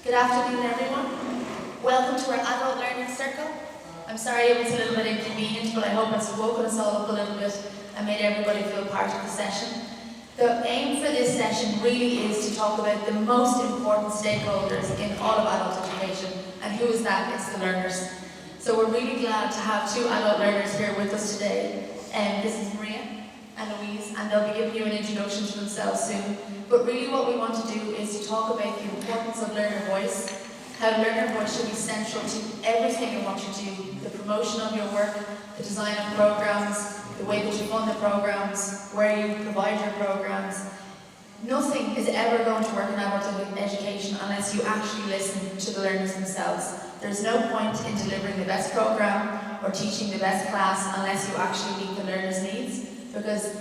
Good afternoon, everyone. Welcome to our Adult Learning Circle. I'm sorry it was a little bit inconvenient, but I hope it's woken us all up a little bit and made everybody feel part of the session. The aim for this session really is to talk about the most important stakeholders in all of adult education, and who is that? It's the learners. So we're really glad to have two adult learners here with us today. This is Maria and Louise, and they'll be giving you an introduction to themselves soon. But really what we want to do is to talk about the importance of learner voice, how learner voice should be central to everything in what you do, the promotion of your work, the design of programs, the way that you fund the programs, where you provide your programs. Nothing is ever going to work in adult education unless you actually listen to the learners themselves. There's no point in delivering the best program or teaching the best class unless you actually meet the learners' needs, because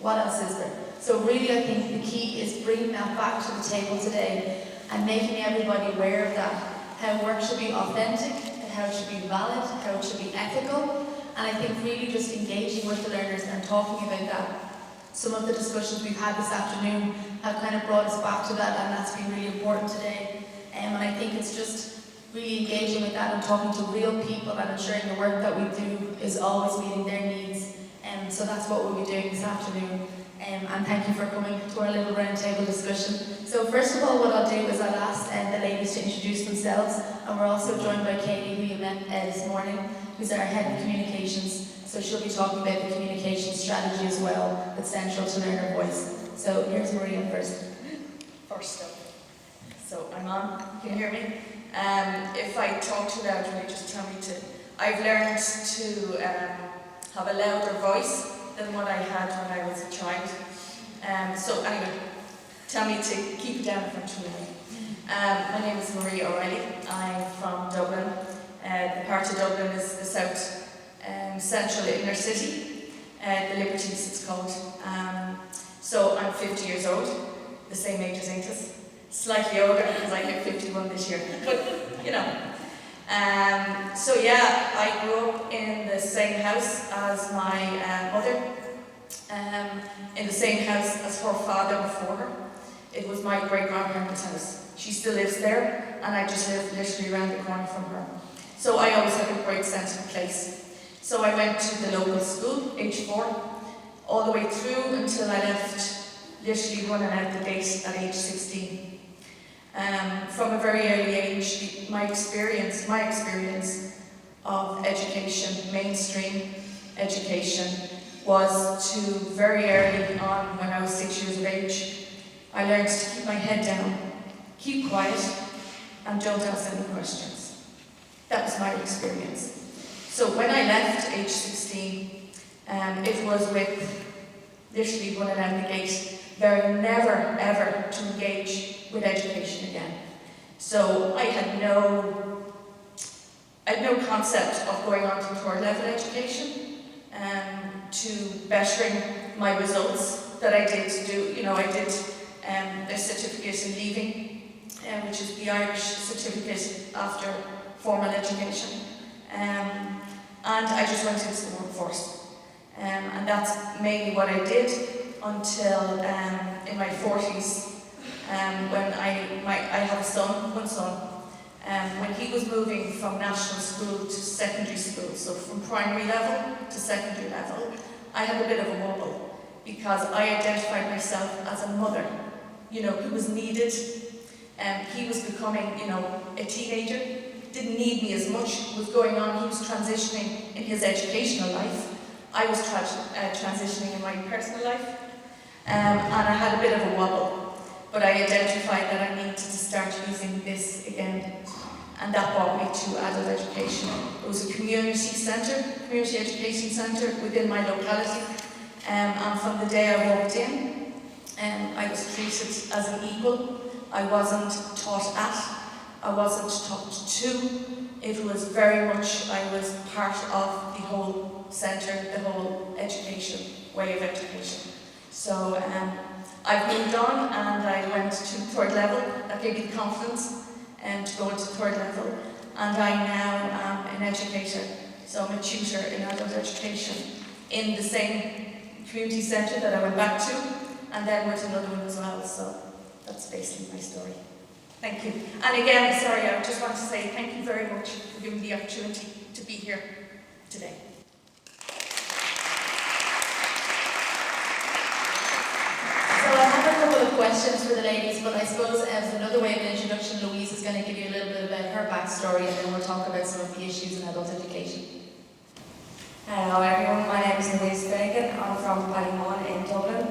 what else is there? So really I think the key is bringing that back to the table today and making everybody aware of that, how work should be authentic, how it should be valid, how it should be ethical, and I think really just engaging with the learners and talking about that. Some of the discussions we've had this afternoon have kind of brought us back to that, and that's been really important today. And I think it's just really engaging with that and talking to real people and ensuring the work that we do is always meeting their needs. So that's what we'll be doing this afternoon. And thank you for coming to our little round table discussion. So first of all, what I'll do is I'll ask the ladies to introduce themselves, and we're also joined by Katie, who you met this morning, who's our head of communications. So she'll be talking about the communication strategy as well, that's central to learner voice. So here's Maria first. First up. So I'm on, can you hear me? If I talk too loud, will you just tell me to... I've learned to have a louder voice than what I had when I was a child. So anyway, tell me to keep it down if I'm too loud. My name is Maria O'Reilly. I'm from Dublin. The part of Dublin is the south central inner city, the Liberties it's called. So I'm 50 years old, the same age as Intus. Slightly older because I hit 51 this year, but you know. So yeah, I grew up in the same house as my mother, in the same house as her father before her. It was my great-grandparents' house. She still lives there, and I just live literally around the corner from her. So I always had a great sense of place. So I went to the local school, age 4, all the way through until I left, literally running out the gate at age 16. From a very early age, my experience of education, mainstream education, was to very early on, when I was 6 years of age, I learned to keep my head down, keep quiet, and don't ask any questions. That was my experience. So when I left age 16, it was with literally running out the gate, vowing never ever to engage with education again. So I had no concept of going on to third level education, to bettering my results that I did do. You know, I did a certificate in leaving, which is the Irish certificate after formal education. And I just went into the workforce. And that's mainly what I did until in my 40s, when I have a son, one son. When he was moving from national school to secondary school, so from primary level to secondary level, I had a bit of a wobble because I identified myself as a mother, you know, who was needed. He was becoming, you know, a teenager, didn't need me as much, was going on, he was transitioning in his educational life. I was transitioning in my personal life, and I had a bit of a wobble. But I identified that I needed to start using this again, and that brought me to adult education. It was a community education centre within my locality, and from the day I walked in, I was treated as an equal. I wasn't taught at, I wasn't taught to. It was very much, I was part of the whole centre, the whole education, way of education. So I've moved on and I went to third level. That gave me the confidence to go into third level. And I now am an educator, so I'm a tutor in adult education in the same community centre that I went back to, and then with another one as well. So that's basically my story. Thank you. And again, sorry, I just want to say thank you very much for giving me the opportunity to be here today. So I have a couple of questions for the ladies, but I suppose as another way of an introduction, Louise is going to give you a little bit about her backstory, and then we'll talk about some of the issues in adult education. Hello everyone, my name is Louise Fagan. I'm from Ballymun in Dublin.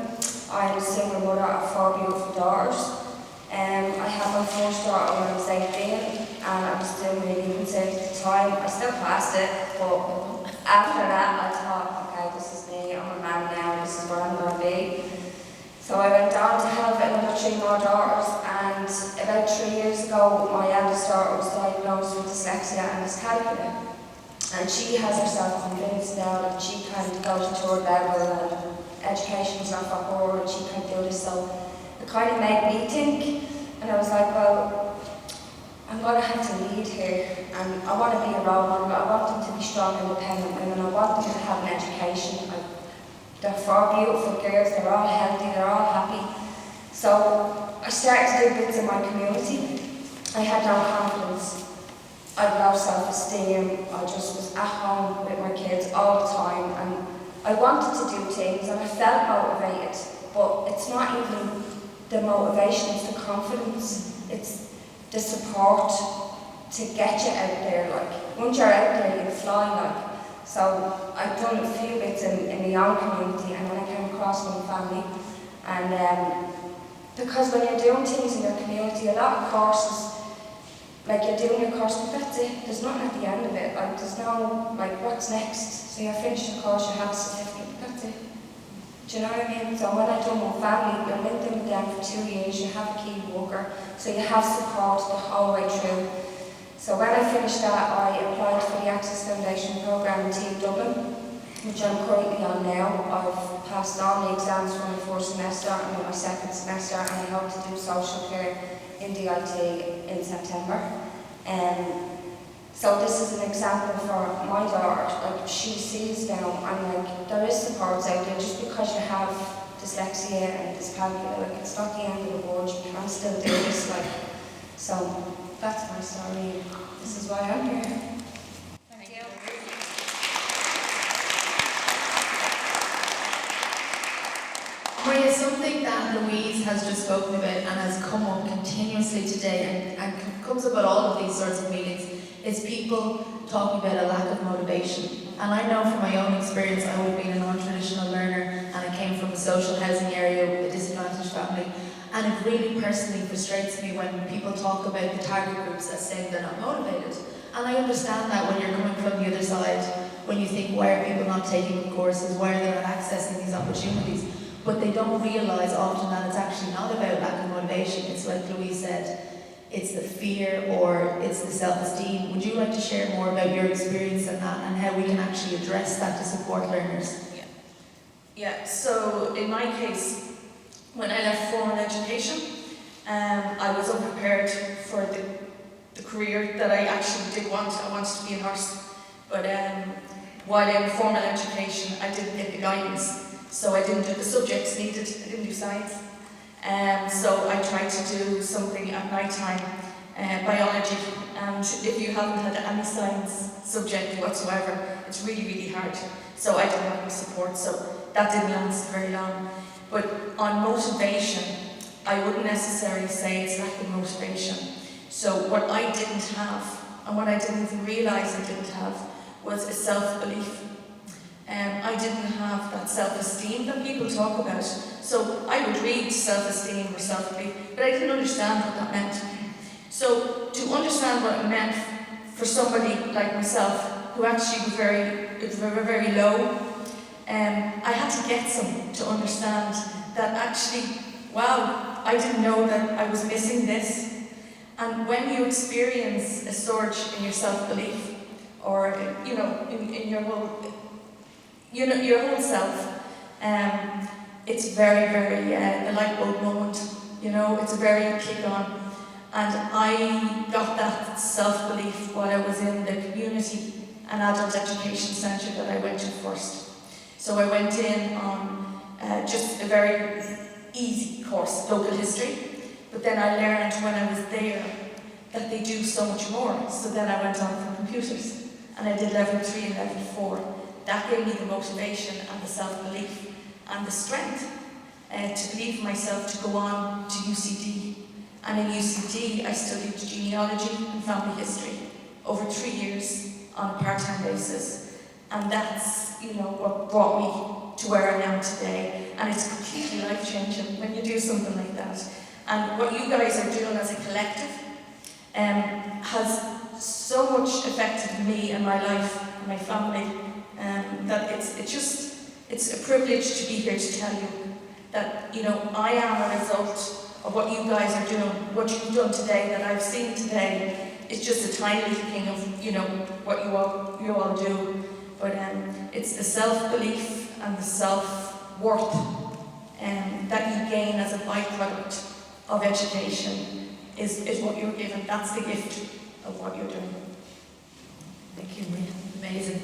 I'm a single mother of 4 beautiful daughters. I had my first daughter when I was 18 and I was doing really concerned at the time. I still passed it, but after that I thought, okay, this is me, I'm a man now, this is where I'm going to be. So I went on to have another 3 more daughters, and about 3 years ago my eldest daughter was diagnosed with dyslexia and dyscalculia. And she has herself convinced now that she can go to third level and education is not for her and she can do this. So it kind of made me think, and I was like, well, I'm going to have to lead here, and I want to be a role model. I want them to be strong, independent women. I want them to have an education. They're 4 beautiful girls, they're all healthy, they're all happy. So I started to do bits in my community. I had no confidence. I had low self-esteem. I just was at home with my kids all the time, and I wanted to do things and I felt motivated, but it's not even the motivation, it's the confidence, it's the support to get you out there. Like, once you're out there, you fly, like. So I've done a few bits in my own community, and then I came across my family. And because when you're doing things in your community, a lot of courses, like you're doing your course, but that's it. There's nothing at the end of it. Like, there's no, like, what's next? So you finish the course, you have a certificate, that's it. Do you know what I mean? So when I done my family, you're with them for 2 years, you have a key worker, so you have support the whole way through. So when I finished that, I applied for the Access Foundation programme in Team Dublin, which I'm currently on now. I've passed all the exams for my first semester and my second semester, and I hope to do social care in DIT in September. So this is an example for my daughter. Like, she sees now, and like, there is supports out there. Just because you have dyslexia and dyscalculia, like, it's not the end of the world. You can still do this. Like, so that's my story. This is why I'm here. Thank you. Maria, something that Louise has just spoken about and has come up continuously today and comes up at all of these sorts of meetings is people talking about a lack of motivation. And I know from my own experience, I would have been a non-traditional learner and I came from a social housing area with a disadvantaged family. And it really personally frustrates me when people talk about the target groups as saying they're not motivated. And I understand that when you're coming from the other side, when you think, why are people not taking the courses, why are they not accessing these opportunities? But they don't realise often that it's actually not about lack of motivation. It's like Louise said, it's the fear or it's the self-esteem. Would you like to share more about your experience in that and how we can actually address that to support learners? Yeah, so in my case, when I left formal education, I was unprepared for the career that I actually did want. I wanted to be a nurse. But while in formal education, I didn't get the guidance. So I didn't do the subjects needed. I didn't do science. So I tried to do something at night time, biology. And if you haven't had any science subject whatsoever, it's really, really hard. So I didn't have any support. So that didn't last very long. But on motivation, I wouldn't necessarily say it's lack of motivation. So what I didn't have, and what I didn't even realise I didn't have, was a self-belief. I didn't have that self-esteem that people talk about. So I would read self-esteem or self-belief, but I didn't understand what that meant. So to understand what it meant for somebody like myself, who actually was very low, I had to get some to understand that actually, wow, I didn't know that I was missing this. And when you experience a surge in your self-belief, or in your whole, your whole self, it's very, very a light bulb moment. It's a very kick on. And I got that self-belief while I was in the community and adult education centre that I went to first. So I went in on just a very easy course, local history, But then I learned when I was there that they do so much more. So then I went on for computers and I did level 3 and level 4. That gave me the motivation and the self-belief and the strength to believe in myself to go on to UCD. And in UCD I studied genealogy and family history over 3 years on a part-time basis. And that's, you know, what brought me to where I am today. And it's completely life-changing when you do something like that. And what you guys are doing as a collective has so much affected me and my life and my family that it's a privilege to be here to tell you that, you know, I am a result of what you guys are doing, what you've done today, that I've seen today. It's just a tiny little thing of, you know, what you all do. But it's the self-belief and the self-worth that you gain as a byproduct of education is what you're given. That's the gift of what you're doing. Thank you, Maria. Amazing.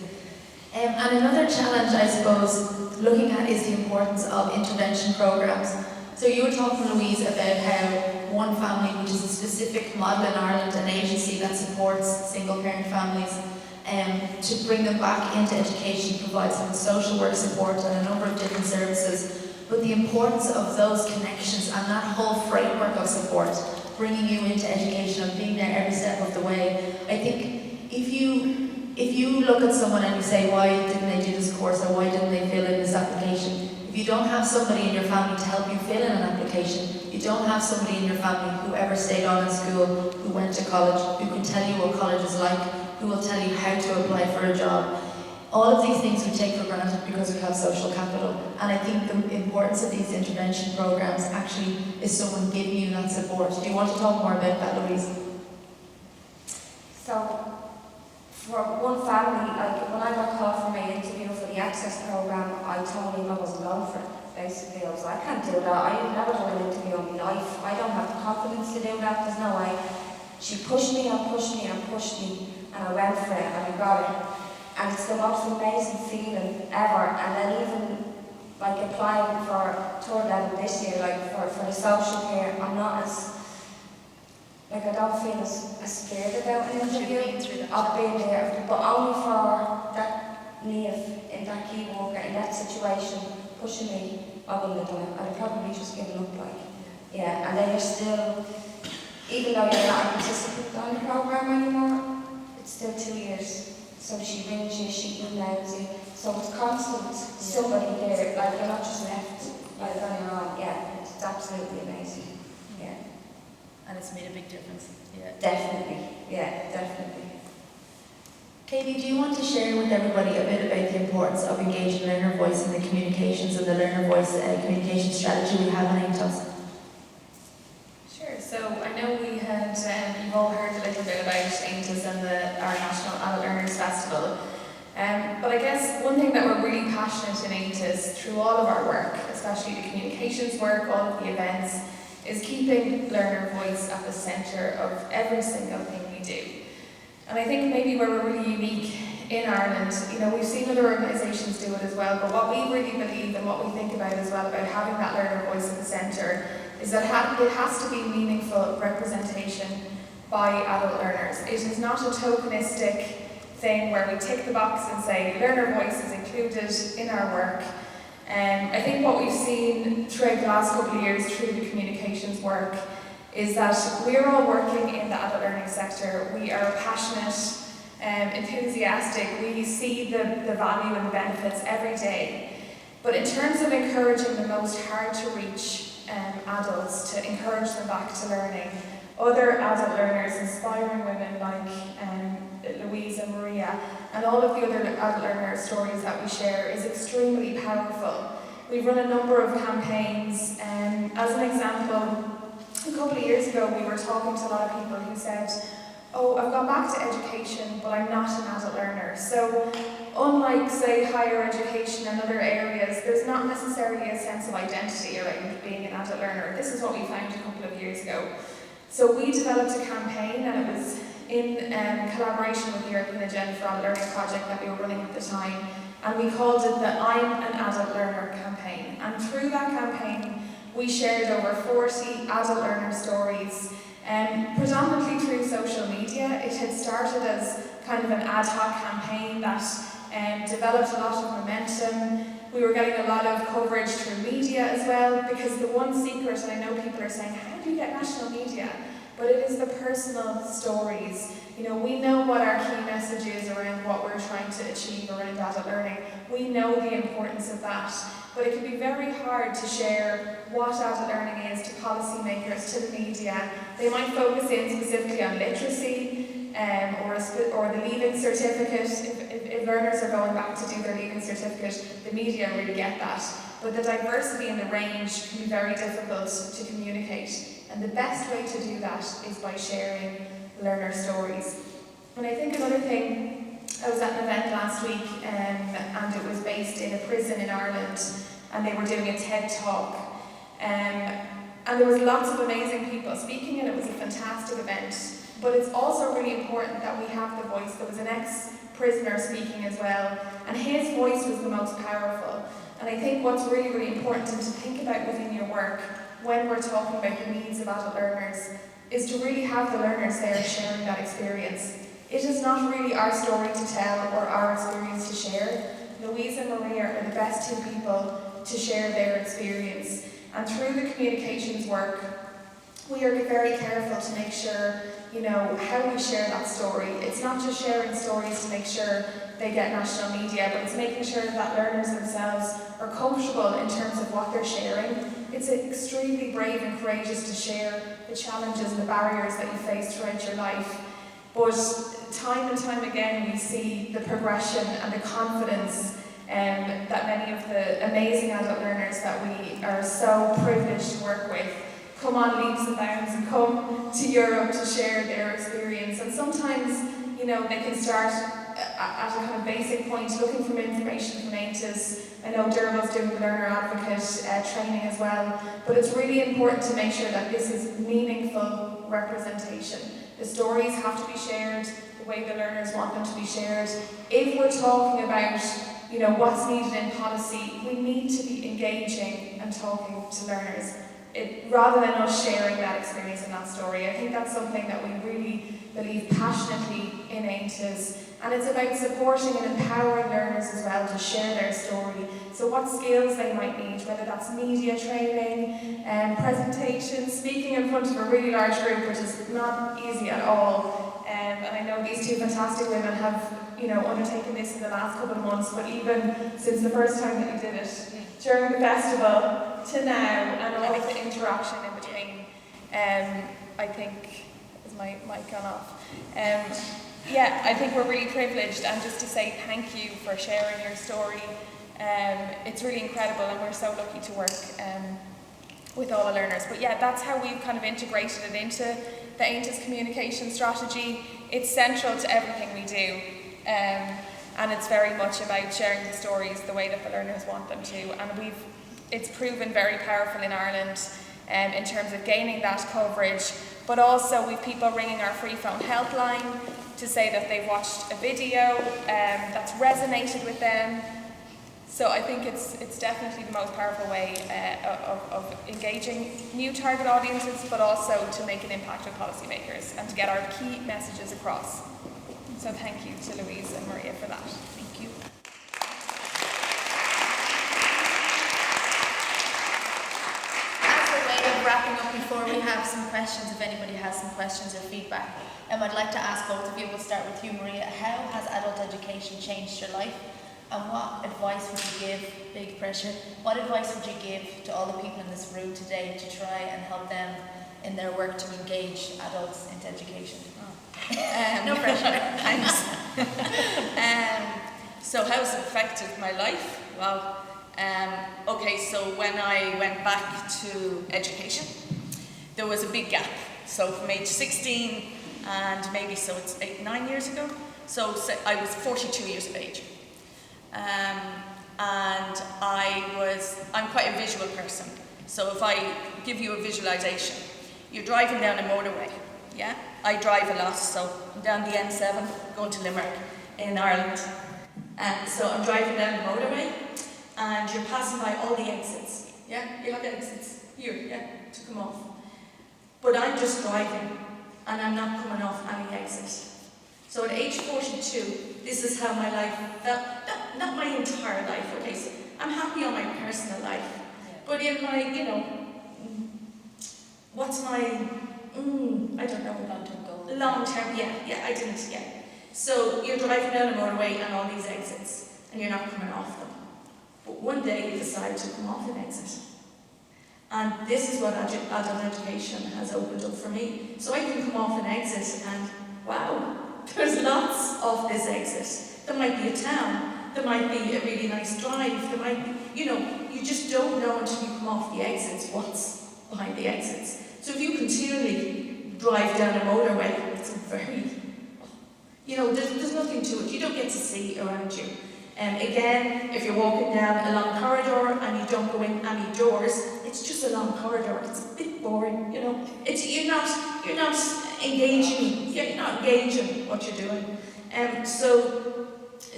And another challenge, I suppose, looking at is the importance of intervention programs. So you were talking, Louise, about how one family, which is a specific model in Ireland, an agency that supports single-parent families, to bring them back into education, provides them with social work support and a number of different services. But the importance of those connections and that whole framework of support, bringing you into education and being there every step of the way. I think if you look at someone and you say, why didn't they do this course, or why didn't they fill in this application? If you don't have somebody in your family to help you fill in an application, you don't have somebody in your family who ever stayed on in school, who went to college, who can tell you what college is like, who will tell you how to apply for a job. All of these things we take for granted because we have social capital. And I think the importance of these intervention programs actually is someone giving you that support. Do you want to talk more about that, Louise? So, for one family, like when I got called for my interview for the Access programme, I told him I wasn't going for it. Basically, I was like, I can't do that. I've never done an interview in my life. I don't have the confidence to do that. There's no way. She pushed me and pushed me and pushed me, and I went for it and I got it. And it's the most amazing feeling ever. And then even like applying for third level this year, like for the social care, I'm not as, like I don't feel as scared about an interview. I've been there, but only for that Niamh in that key worker in that situation pushing me, I wouldn't have done it. I'd have probably just given up, like, yeah. And then you're still, even though you're not a participant on the programme anymore, it's still 2 years. So she rings you, she emails you. So it's constant, somebody there, like you're not just left like on your own. Yeah, it's absolutely amazing. Yeah. And it's made a big difference. Yeah. Definitely. Yeah, definitely. Katie, do you want to share with everybody a bit about the importance of engaging learner voice in the communications and the learner voice communication strategy we have in AIMTOS? Sure. So I know we had, you've all heard a little bit about AIMTOS and our National Adult Learners Festival. But I guess one thing that we're really passionate in AIMTOS through all of our work, especially the communications work, all of the events, is keeping learner voice at the centre of every single thing we do. And I think maybe where we're really unique in Ireland, you know, we've seen other organisations do it as well, but what we really believe and what we think about as well about having that learner voice at the centre is that it has to be meaningful representation by adult learners. It is not a tokenistic thing where we tick the box and say learner voice is included in our work. I think what we've seen throughout the last couple of years through the communications work is that we're all working in the adult learning sector. We are passionate, enthusiastic. We see the value and the benefits every day. But in terms of encouraging the most hard to reach adults, to encourage them back to learning, other adult learners, inspiring women like Louise and Maria, and all of the other adult learner stories that we share is extremely powerful. We've run a number of campaigns. As an example, a couple of years ago we were talking to a lot of people who said, oh, I've gone back to education, but I'm not an adult learner. So unlike, say, higher education and other areas, there's not necessarily a sense of identity around being an adult learner. This is what we found a couple of years ago. So we developed a campaign, and it was in collaboration with the European Agenda for Adult Learning project that we were running at the time, and we called it the I'm an Adult Learner campaign. And through that campaign, we shared over 40 adult learner stories, predominantly through social media. It had started as kind of an ad hoc campaign that developed a lot of momentum. We were getting a lot of coverage through media as well, because the one secret, and I know people are saying, how do you get national media? But it is the personal stories. You know, we know what our key message is around what we're trying to achieve around adult learning. We know the importance of that. But it can be very hard to share what adult learning is to policymakers, to the media. They might focus in specifically on literacy or the leaving certificate. If learners are going back to do their leaving certificate, the media really get that. But the diversity and the range can be very difficult to communicate. And the best way to do that is by sharing learner stories. And I think another thing, I was at an event last week and it was based in a prison in Ireland, and they were doing a TED Talk. And there was lots of amazing people speaking, and it was a fantastic event. But it's also really important that we have the voice. There was an ex-prisoner speaking as well, and his voice was the most powerful. And I think what's really, really important to think about within your work when we're talking about the needs of adult learners is to really have the learners there sharing that experience. It is not really our story to tell or our experience to share. Louise and Maria are the best two people to share their experience. And through the communications work, we are very careful to make sure, you know, how we share that story. It's not just sharing stories to make sure they get national media, but it's making sure that learners themselves are comfortable in terms of what they're sharing. It's extremely brave and courageous to share the challenges and the barriers that you face throughout your life. But time and time again, we see the progression and the confidence that many of the amazing adult learners that we are so privileged to work with come on leaps and bounds and come to Europe to share their experience. And sometimes, you know, they can start at a kind of basic point, looking for information from AINTES. I know Dermot's doing the learner advocate training as well, but it's really important to make sure that this is meaningful representation. The stories have to be shared the way the learners want them to be shared. If we're talking about, you know, what's needed in policy, we need to be engaging and talking to learners. Rather than us sharing that experience and that story. I think that's something that we really believe passionately in AINTES. And it's about supporting and empowering learners as well to share their story. So what skills they might need, whether that's media training, presentation, speaking in front of a really large group, which is not easy at all. And I know these two fantastic women have, you know, undertaken this in the last couple of months, but even since the first time that you did it, during the festival to now, and all of the interaction in between, I think, is my mic gone off? Yeah, I think we're really privileged, and just to say thank you for sharing your story. It's really incredible, and we're so lucky to work with all the learners. But yeah, that's how we've kind of integrated it into the AINTES communication strategy. It's central to everything we do, and it's very much about sharing the stories the way that the learners want them to. And it's proven very powerful in Ireland in terms of gaining that coverage, but also we've people ringing our free phone helpline to say that they've watched a video that's resonated with them. So I think it's definitely the most powerful way of engaging new target audiences, but also to make an impact with policymakers and to get our key messages across. So thank you to Louise and Maria for that. Thank you. As a way of wrapping up, before we have some questions, if anybody has some questions or feedback, I'd like to ask both of you, we'll start with you, Maria, how has adult education changed your life? And what advice would you give, big pressure, what advice would you give to all the people in this room today to try and help them in their work to engage adults into education? No pressure. Thanks. So how's it affected my life? Well, okay, so when I went back to education, there was a big gap. So from age 16 and maybe, so it's 8-9 years ago, so I was 42 years of age. And I'm quite a visual person. So if I give you a visualization, you're driving down a motorway, yeah? I drive a lot, so I'm down the N7, going to Limerick in Ireland. And so I'm driving down the motorway, and you're passing by all the exits. yeah? You have exits here, yeah, to come off. But I'm just driving, and I'm not coming off any exit. So at age 42, this is how my life felt. Not my entire life, okay, so I'm happy on my personal life. But in my, what's my, I don't know. Long-term goal. Long term, yeah, I didn't, yeah. So you're driving down a motorway and all these exits, and you're not coming off them. But one day you decide to come off an exit. And this is what adult education has opened up for me. So I can come off an exit and, wow, there's lots of this exit. There might be a town, there might be a really nice drive, there might be, you just don't know until you come off the exits what's behind the exits. So if you continually drive down a motorway, it's a very, there's nothing to it. You don't get to see around you. Again, if you're walking down a long corridor and you don't go in any doors, it's just a long corridor. It's a bit boring, You're not engaging. Yeah, you're not engaging what you're doing. So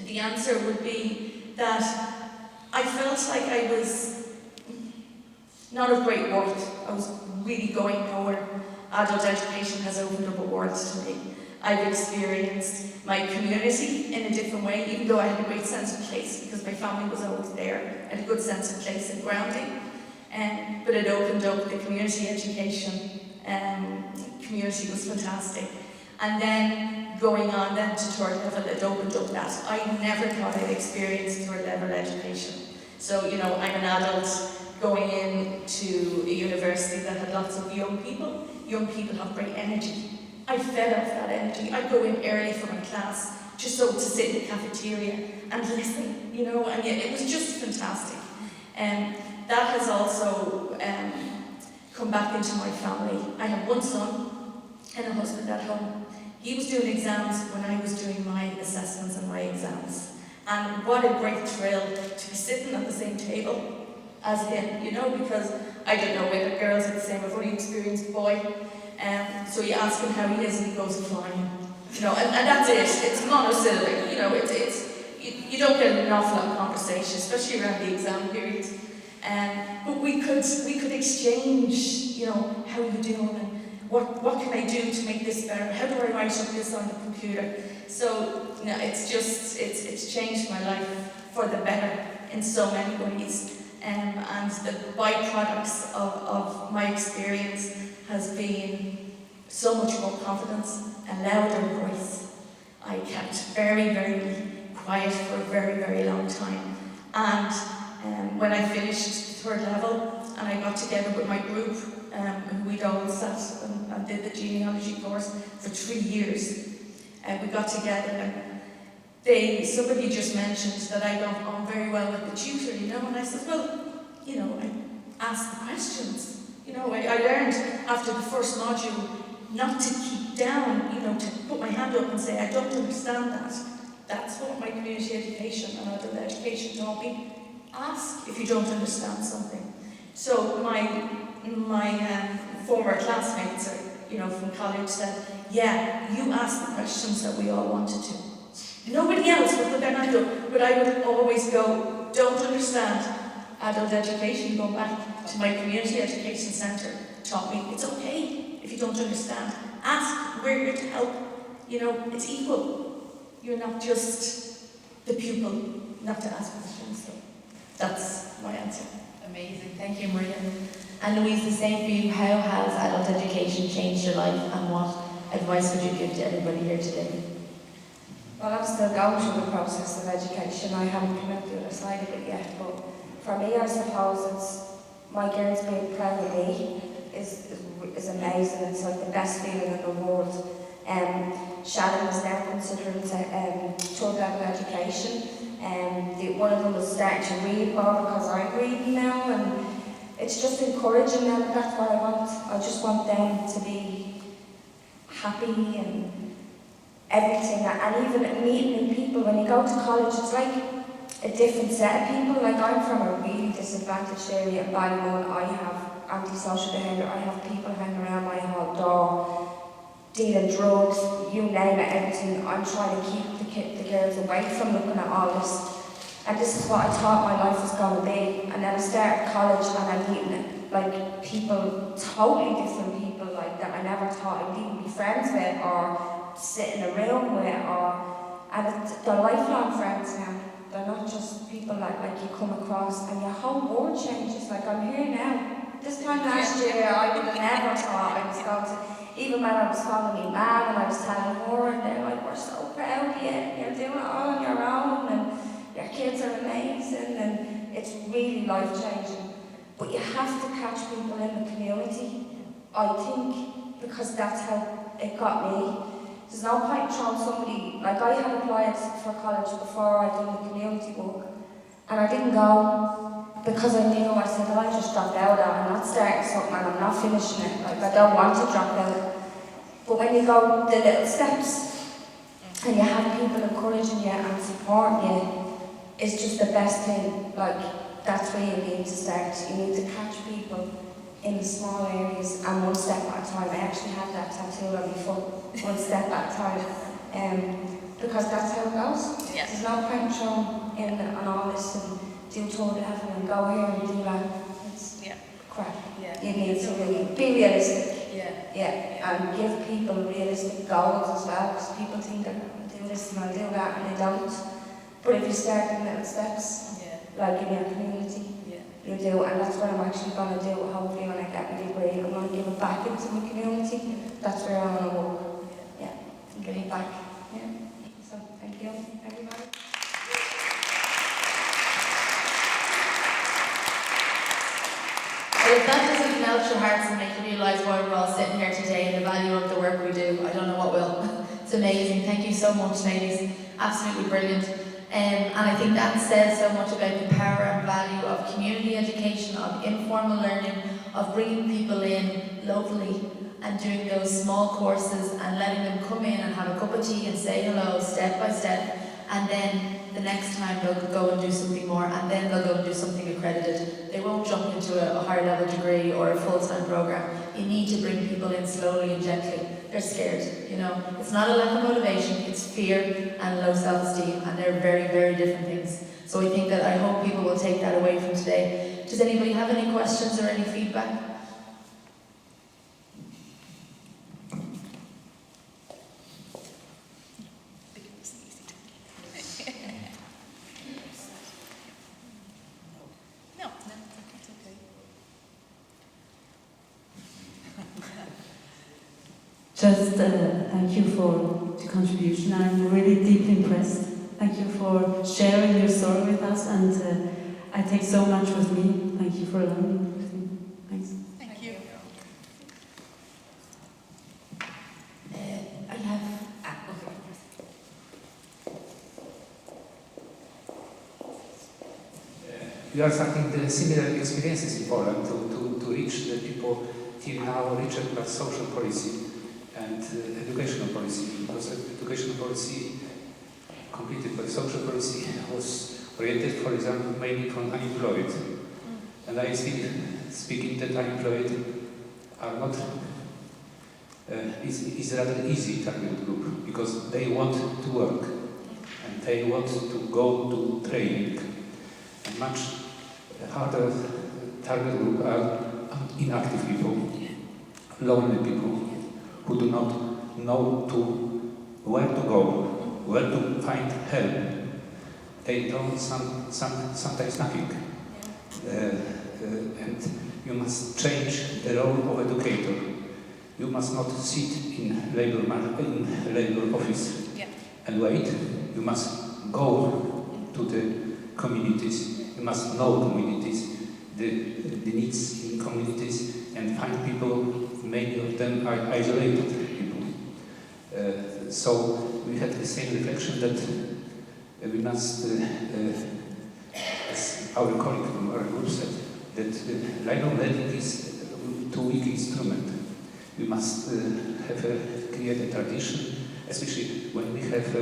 the answer would be that I felt like I was not of great worth. I was really going nowhere. Adult education has opened up a world to me. I've experienced my community in a different way, even though I had a great sense of place because my family was always there. I had a good sense of place and grounding. But it opened up the community education. Community was fantastic. And then going on then to third level, it opened up that. I never thought I'd experience third level education. So, I'm an adult going into a university that had lots of young people. Young people have great energy. I fed off that energy. I'd go in early for my class, just so to sit in the cafeteria and listen, and it was just fantastic. That has also come back into my family. I have one son and a husband at home. He was doing exams when I was doing my assessments and my exams. And what a great thrill to be sitting at the same table as him, because I don't know whether girls are the same. I've only experienced boy. So you ask him how he is and he goes flying. And that's it. It's monosyllabic. You don't get an awful lot of conversation, especially around the exam period. But we could exchange, how are you doing and what can I do to make this better? How do I write up this on the computer? So it's changed my life for the better in so many ways. And the byproducts of my experience has been so much more confidence, a louder voice. I kept very, very quiet for a very, very long time. And when I finished third level and I got together with my group, we'd all sat and did the genealogy course for 3 years. We got together and somebody just mentioned that I got on very well with the tutor, and I said, well, I asked the questions. I learned after the first module not to keep down, to put my hand up and say, I don't understand that. That's what my community education and adult education taught me. Ask if you don't understand something. So my former classmates, from college said, yeah, you asked the questions that we all wanted to. Nobody else would put their hand up, but I would always go, don't understand. Adult education, go back to my community education centre, taught me it's okay if you don't understand. Ask, we're here to help. It's equal. You're not just the pupil, not to ask questions. So that's my answer. Amazing, thank you, Maria. And Louise, the same for you. How has adult education changed your life, and what advice would you give to everybody here today? Well, I'm still going through the process of education. I haven't come out the other side of it yet, but for me, I suppose it's my girls being proud of me is amazing. It's like the best feeling in the world. Shannon is now considering third level education. One of them is starting to read more because I'm reading now, and it's just encouraging them, and that's what I want. I just want them to be happy and everything, and even meeting new people. When you go to college, it's like a different set of people. Like, I'm from a really disadvantaged area in Ballymun. I have antisocial behaviour. I have people hanging around my hall door, dealing drugs, you name it, everything. I'm trying to keep the girls away from looking at all this. And this is what I thought my life was going to be. And then I started college and I'm meeting like people, totally different people like that I never thought I would even be friends with or sit in a room with, and they're lifelong friends now. They're not just people like you come across and your whole world changes. Like I'm here now. This time last year I would have never thought I was going to, even when I was calling me mad and I was telling her, and they're like, we're so proud of you, you're doing it all on your own and your kids are amazing, and it's really life-changing. But you have to catch people in the community, I think, because that's how it got me. There's no point throwing somebody, like I had applied for college before I'd done the community work, and I didn't go because I knew, I said, I just dropped out of it, I'm not starting something and I'm not finishing it, like I don't want to drop out. But when you go the little steps, and you have people encouraging you and supporting you, it's just the best thing. Like, that's where you need to start. You need to catch people in the small areas and one step at a time. I actually have that tattoo on my foot, one step at a time, because that's how it goes. Yes. There's no point throwing in on all this and do tour level and go here and do that. It's crap. Yeah. You need to really be realistic. Yeah. And give people realistic goals as well, because people think they're going to do this and I'll do that, and they don't. But if you start in little steps, like in your community, you do, and that's what I'm actually going to do, hopefully when I get my degree. I'm going to give it back into my community. That's where I want to work. And give it back. So, thank you, everybody. Well, if that doesn't melt your hearts and make you realise why we're all sitting here today and the value of the work we do, I don't know what will. It's amazing. Thank you so much, ladies. Absolutely brilliant. And I think that says so much about the power and value of community education, of informal learning, of bringing people in locally and doing those small courses and letting them come in and have a cup of tea and say hello step by step, and then the next time they'll go and do something more, and then they'll go and do something accredited. They won't jump into a higher level degree or a full-time program. You need to bring people in slowly and gently. They're scared, you know. It's not a lack of motivation, it's fear and low self-esteem, and they're very, very different things. So I think that I hope people will take that away from today. Does anybody have any questions or any feedback? Just thank you for the contribution. I'm really deeply impressed. Thank you for sharing your story with us, and I take so much with me. Thank you for allowing me. Thanks. Thank you. I have... We are starting the similar experiences in Poland to reach the people till now reached by social policy and educational policy, because educational policy completed by social policy was oriented, for example, mainly from unemployed. And I think speaking that unemployed are not, is rather easy target group, because they want to work and they want to go to training. And much harder target group are inactive people, lonely people, who do not know where to go, where to find help. They don't sometimes nothing. And you must change the role of educator. You must not sit in labor office and wait. You must go to the communities. You must know communities, the needs in communities, and find people. Many of them are isolated people. So we had the same reflection that we must, as our colleague from our group said, that lifelong learning is a too-weak instrument. We must create a tradition, especially when we have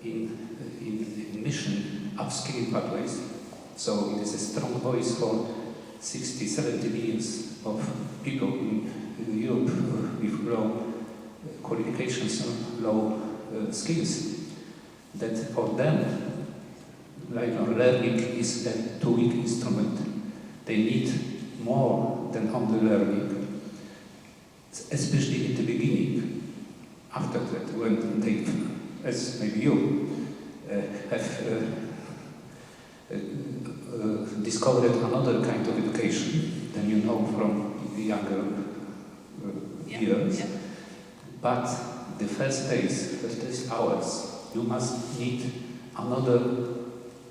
in mission upskilling pathways. So it is a strong voice for 60, 70 millions of people in Europe with low qualifications and low skills. That for them, lifelong learning is a too-weak instrument. they need more than only learning, especially in the beginning. After that, when they, as maybe you, have discovered another kind of education than you know from the younger years. Yeah. But the first days, hours, you must need another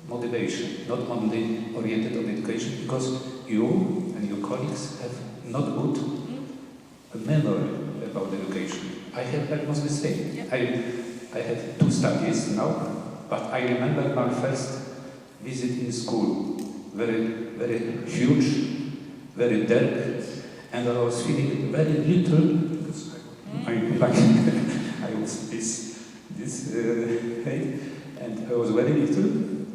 motivation, not only oriented on education, because you and your colleagues have not good memory about education. I have almost the same. Yeah. I have 2 studies now, but I remember my first visit in school, very, very huge, very dark, and I was feeling very little, because I was this height, and I was very little,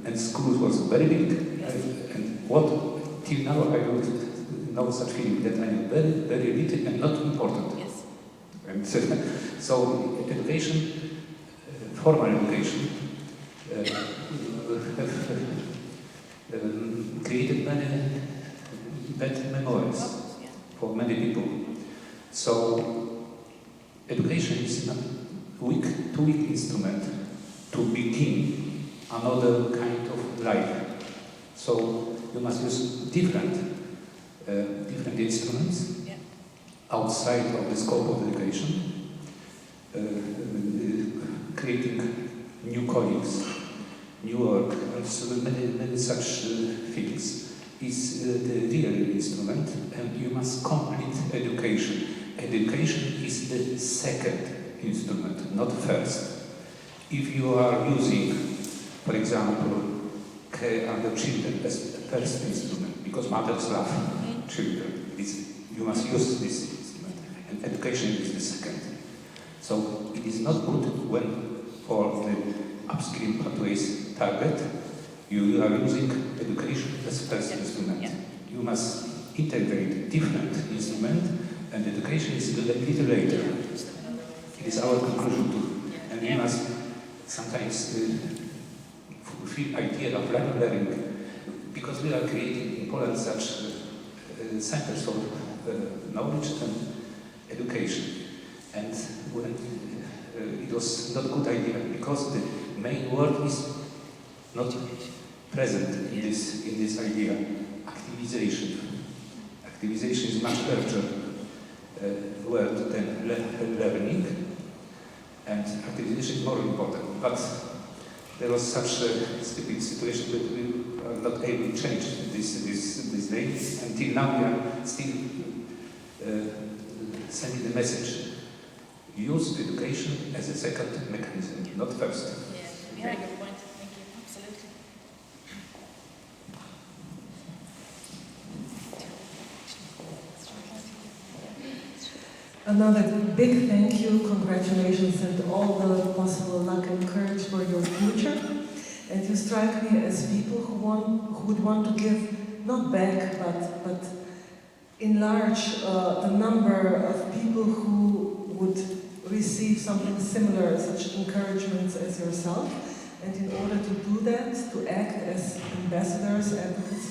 and school was very big, yes. And what, till now I don't know such feeling, that I am very, very little and not important. Yes. And so education, formal education, created many bad memories for many people. So education is a too weak instrument to begin another kind of life. So you must use different instruments outside of the scope of education, creating new colleagues, new work, and so many such things is the real instrument, and you must complete education. Education is the second instrument, not first. If you are using, for example, care under children as the first instrument, because mothers love children, you must use this instrument, and education is the second. So it is not good when, for the upstream pathways target, you are using education as first instrument. Yeah. You must integrate different instruments, and education is a little later. It is our conclusion too. And we must sometimes fulfill idea of learning, because we are creating in Poland such centers for knowledge and education. And when it was not a good idea, because the main word is not present in this idea. Activization. Activization is much larger word than learning, and activization is more important. But there was such a stupid situation that we are not able to change this day. Until now, we are still sending the message: use education as a second mechanism, not first. Yeah, very good point. Thank you. Absolutely. Another big thank you, congratulations, and all the possible luck and courage for your future. And you strike me as people who would want to give, not back, but enlarge the number of people who would receive something similar, such encouragements as yourself. And in order to do that, to act as ambassadors, advocates,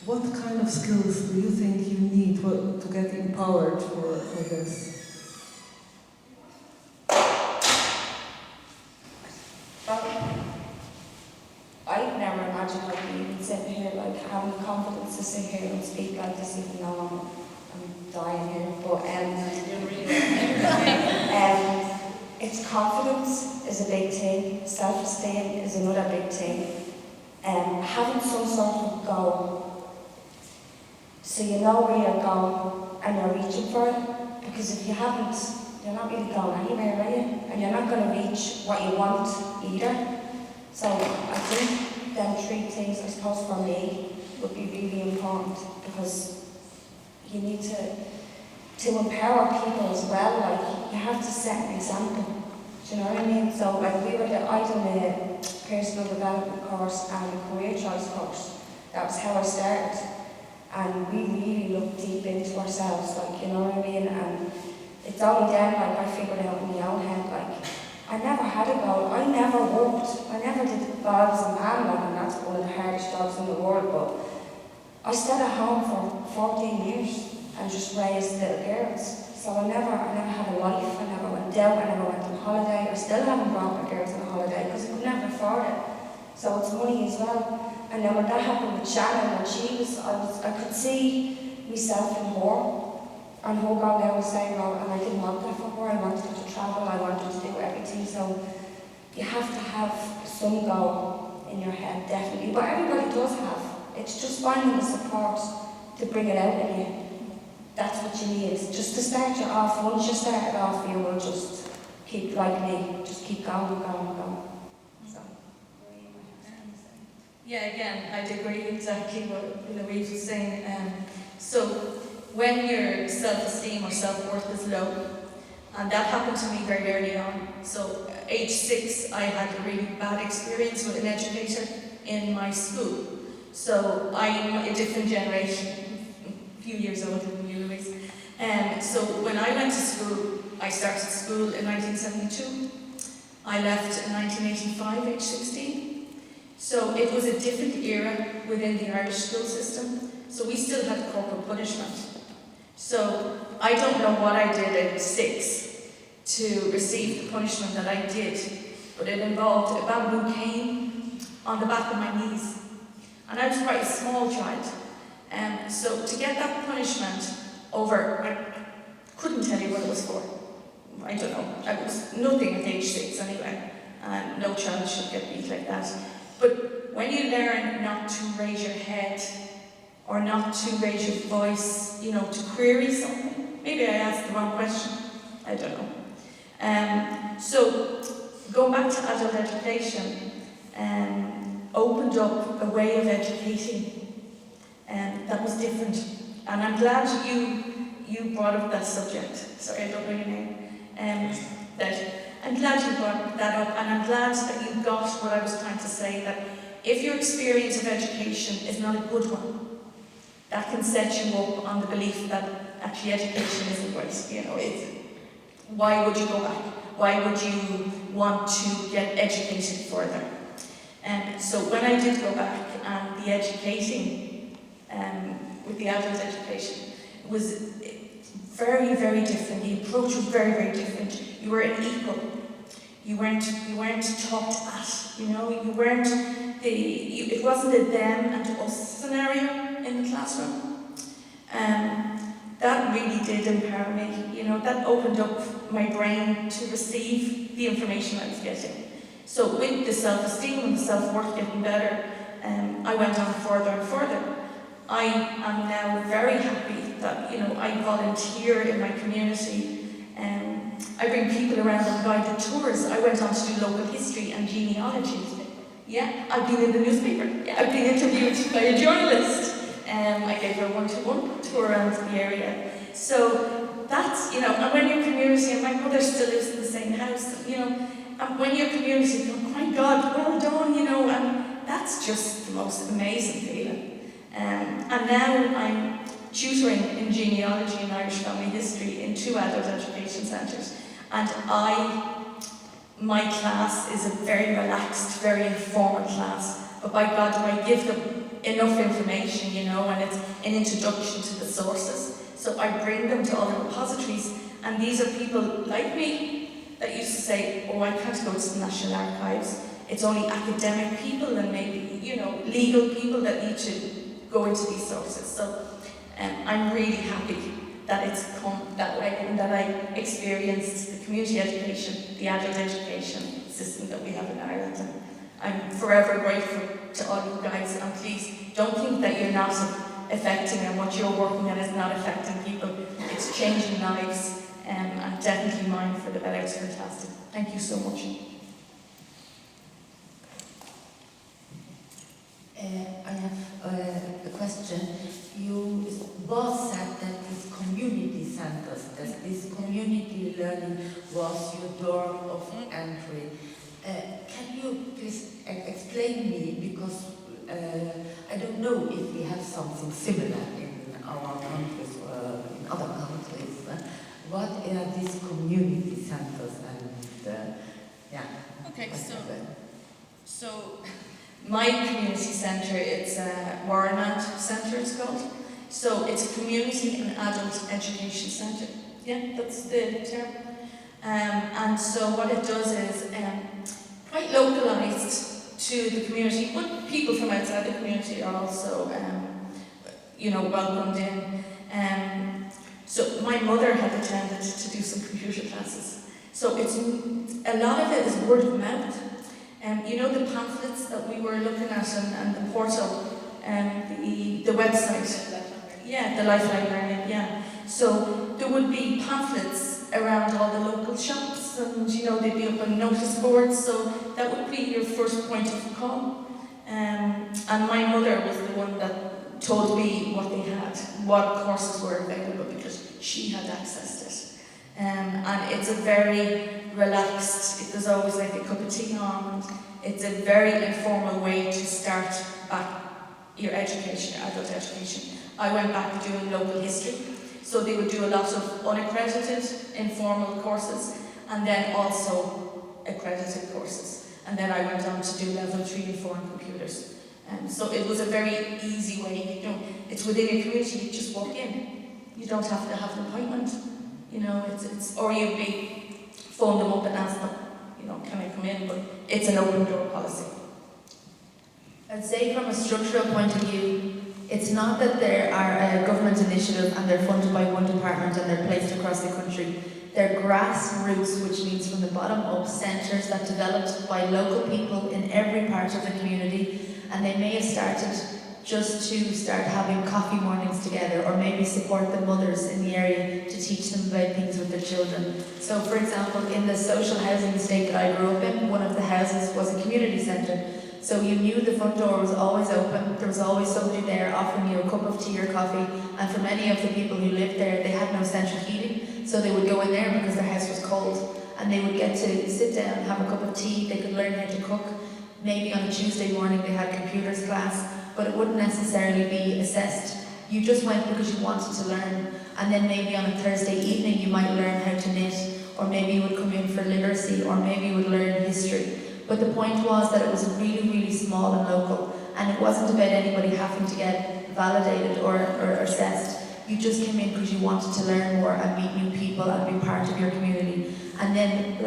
what kind of skills do you think you need to get empowered for this? I'd never imagined I'd be even sitting here, like having the confidence to sit here and speak like this, even though I'm dying here. But it's confidence is a big thing. Self-esteem is another big thing. Having some sort of goal, so you know where you're going and you're reaching for it. Because if you haven't, you're not really going anywhere, are you? And you're not going to reach what you want either. So I think them 3 things, I suppose, for me, would be really important, because you need to empower people as well. Like, you have to set an example. Do you know what I mean? So, like, I done a personal development course and a career choice course. That was how I started. And we really looked deep into ourselves, like, you know what I mean? And it's only then, like, I figured out in my own head, like, I never had a goal. I never worked. I never did. Well, I was a man, like, and that's one of the hardest jobs in the world, but I stayed at home for 14 years and just raised little girls. So I never had a life, I never went out, I never went on holiday. I still haven't brought my girls on a holiday because I could never afford it. So it's money as well. And then when that happened with Shannon, when I could see myself in her, and her going down the same road, and I didn't want that for her. I wanted her to travel, I wanted her to do everything. So you have to have some goal in your head, definitely. But everybody does have. It's just finding the support to bring it out in you. That's what you need. Just to start you off. Once you start it off, you will just keep, like me, just keep going. So, yeah, again, I'd agree exactly what Louise was saying. So when your self-esteem or self-worth is low, and that happened to me very early on. So age 6, I had a really bad experience with an educator in my school. So I'm a different generation, a few years older than you, Louise. So when I went to school, I started school in 1972. I left in 1985, age 16. So it was a different era within the Irish school system. So we still had corporal punishment. So I don't know what I did at 6 to receive the punishment that I did, but it involved a bamboo cane on the back of my knees. And I was quite a small child. So to get that punishment over, I couldn't tell you what it was for. I don't know. I was nothing at age 6 anyway. And no child should get beat like that. But when you learn not to raise your head, or not to raise your voice, to query something. Maybe I asked the wrong question. I don't know. So going back to adult education, opened up a way of educating that was different. And I'm glad you brought up that subject. Sorry, I don't know your name. I'm glad you brought that up, and I'm glad that you got what I was trying to say, that if your experience of education is not a good one, that can set you up on the belief that actually education isn't great. Why would you go back? Why would you want to get educated further? So when I did go back, and the educating with the adult education was very, very different. The approach was very, very different. You were an equal. You weren't taught at. You weren't it wasn't a them and us scenario in the classroom. That really did empower me. That opened up my brain to receive the information I was getting. So with the self-esteem and the self-worth getting better, I went on further and further. I am now very happy that I volunteer in my community. I bring people around on guided tours. I went on to do local history and genealogy. Yeah, I've been in the newspaper. Yeah, I've been interviewed by a journalist. I gave her a one-to-one tour around the area. So that's, and when your community, and my mother still lives in the same house, and when your community, oh my God, well done, and that's just the most amazing feeling. And now I'm tutoring in genealogy and Irish family history in 2 adult education centres. And my class is a very relaxed, very informal class. But by God, do I give them enough information, and it's an introduction to the sources. So I bring them to other repositories, and these are people like me that used to say, oh, I can't go to the National Archives. It's only academic people and maybe, legal people that need to go into these sources. So I'm really happy that it's come that way, and that I experienced the community education, the adult education system that we have in Ireland. And I'm forever grateful to all you guys, and please don't think that you're not affecting, and what you're working on is not affecting people. It's changing lives, and definitely mine for the better. It's fantastic. Thank you so much. I have a question. You both said that these community centers, that this community learning was your door of entry. Can you please explain me, because I don't know if we have something similar in our countries or in other countries. What are these community centers and Okay, so My community centre, it's Warrenant Centre it's called. So it's a community and adult education centre. Yeah, that's the term. And so what it does is quite localised to the community, but people from outside the community are also, welcomed in. So my mother had attended to do some computer classes. So it's a lot of it is word of mouth. The pamphlets that we were looking at and the portal, the website. Yeah, the Lifeline Learning, yeah. So there would be pamphlets around all the local shops and, they'd be up on notice boards, so that would be your first point of call. And my mother was the one that told me what they had, what courses were available, because she had accessed it. And it's a very relaxed, there's always like a cup of tea on, and it's a very informal way to start back your education, your adult education. I went back doing local history, so they would do a lot of unaccredited informal courses and then also accredited courses. And then I went on to do level 3 and 4 in computers. So it was a very easy way, it's within a community, you just walk in. You don't have to have an appointment, or you'd be phone them up and ask them, can I come in? But it's an open door policy. I'd say from a structural point of view, it's not that there are a government initiative and they're funded by one department and they're placed across the country. They're grassroots, which means from the bottom up, centres that developed by local people in every part of the community, and they may have started just to start having coffee mornings together, or maybe support the mothers in the area to teach them about things with their children. So for example, in the social housing estate that I grew up in, one of the houses was a community centre. So you knew the front door was always open, there was always somebody there offering you a cup of tea or coffee, and for many of the people who lived there, they had no central heating, so they would go in there because their house was cold, and they would get to sit down, have a cup of tea, they could learn how to cook. Maybe on a Tuesday morning they had computers class, but it wouldn't necessarily be assessed. You just went because you wanted to learn, and then maybe on a Thursday evening you might learn how to knit, or maybe you would come in for literacy, or maybe you would learn history. But the point was that it was really, really small and local, and it wasn't about anybody having to get validated or assessed. You just came in because you wanted to learn more and meet new people and be part of your community. And then,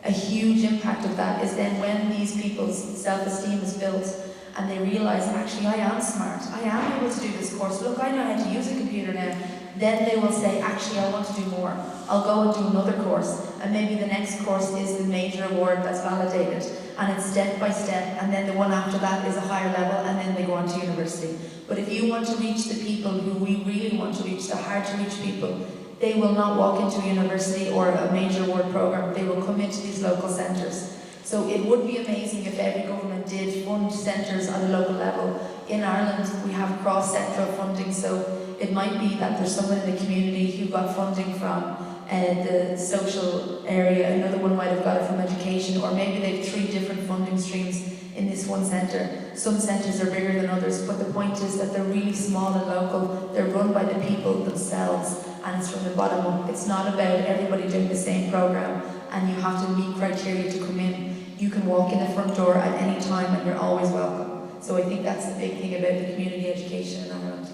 a huge impact of that is then when these people's self-esteem is built and they realise, actually, I am smart, I am able to do this course, look, I know how to use a computer now, then they will say, actually, I want to do more. I'll go and do another course, and maybe the next course is the major award that's validated, and it's step by step, and then the one after that is a higher level, and then they go on to university. But if you want to reach the people who we really want to reach, the hard to reach people, they will not walk into a university or a major award program, they will come into these local centres. So it would be amazing if every government did fund centres at a local level. In Ireland, we have cross-sectoral funding, so it might be that there's someone in the community who got funding from the social area, another one might have got it from education, or maybe they have 3 different funding streams in this one centre. Some centres are bigger than others, but the point is that they're really small and local, they're run by the people themselves, and it's from the bottom up. It's not about everybody doing the same programme, and you have to meet criteria to come in. You can walk in the front door at any time and you're always welcome. So I think that's the big thing about the community education in Ireland.